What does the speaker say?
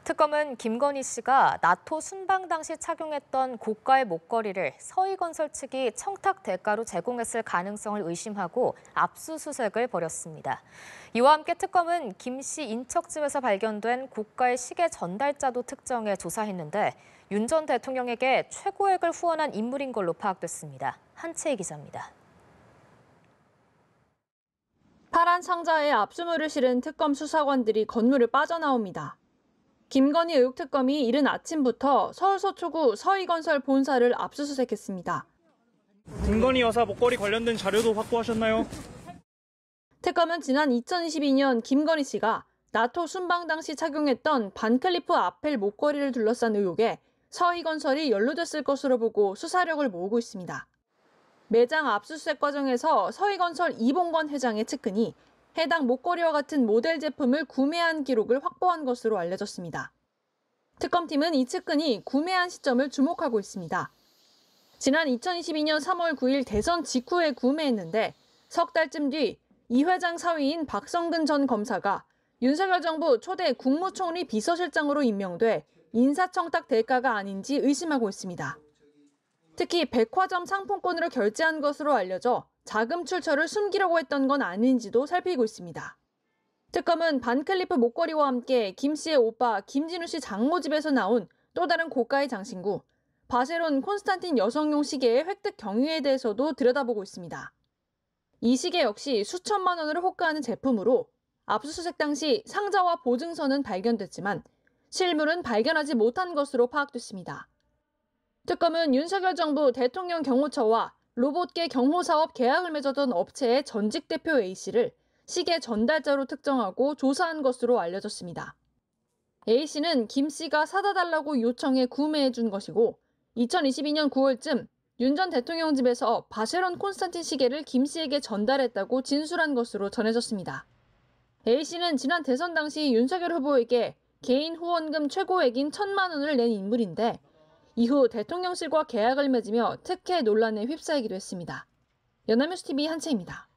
특검은 김건희 씨가 나토 순방 당시 착용했던 고가의 목걸이를 서희건설 측이 청탁 대가로 제공했을 가능성을 의심하고 압수수색을 벌였습니다. 이와 함께 특검은 김 씨 인척집에서 발견된 고가의 시계 전달자도 특정해 조사했는데 윤 전 대통령에게 최고액을 후원한 인물인 걸로 파악됐습니다. 한채희 기자입니다. 파란 상자에 압수물을 실은 특검 수사관들이 건물을 빠져나옵니다. 김건희 의혹 특검이 이른 아침부터 서울 서초구 서희건설 본사를 압수수색했습니다. 김건희 여사 목걸이 관련된 자료도 확보하셨나요? 특검은 지난 2022년 김건희 씨가 나토 순방 당시 착용했던 반클리프 아펠 목걸이를 둘러싼 의혹에 서희건설이 연루됐을 것으로 보고 수사력을 모으고 있습니다. 매장 압수수색 과정에서 서희건설 이봉건 회장의 측근이 해당 목걸이와 같은 모델 제품을 구매한 기록을 확보한 것으로 알려졌습니다. 특검팀은 이 측근이 구매한 시점을 주목하고 있습니다. 지난 2022년 3월 9일 대선 직후에 구매했는데 석 달쯤 뒤 이 회장 사위인 박성근 전 검사가 윤석열 정부 초대 국무총리 비서실장으로 임명돼 인사청탁 대가가 아닌지 의심하고 있습니다. 특히 백화점 상품권으로 결제한 것으로 알려져 자금 출처를 숨기려고 했던 건 아닌지도 살피고 있습니다. 특검은 반클리프 목걸이와 함께 김 씨의 오빠 김진우 씨 장모 집에서 나온 또 다른 고가의 장신구, 바세론 콘스탄틴 여성용 시계의 획득 경위에 대해서도 들여다보고 있습니다. 이 시계 역시 수천만 원을 호가하는 제품으로 압수수색 당시 상자와 보증서는 발견됐지만 실물은 발견하지 못한 것으로 파악됐습니다. 특검은 윤석열 정부 대통령 경호처와 로봇계 경호사업 계약을 맺었던 업체의 전직 대표 A씨를 시계 전달자로 특정하고 조사한 것으로 알려졌습니다. A씨는 김 씨가 사다 달라고 요청해 구매해 준 것이고 2022년 9월쯤 윤 전 대통령 집에서 바쉐론 콘스탄틴 시계를 김 씨에게 전달했다고 진술한 것으로 전해졌습니다. A씨는 지난 대선 당시 윤석열 후보에게 개인 후원금 최고액인 1,000만 원을 낸 인물인데 이후 대통령실과 계약을 맺으며 특혜 논란에 휩싸이기도 했습니다. 연합뉴스TV 한채입니다.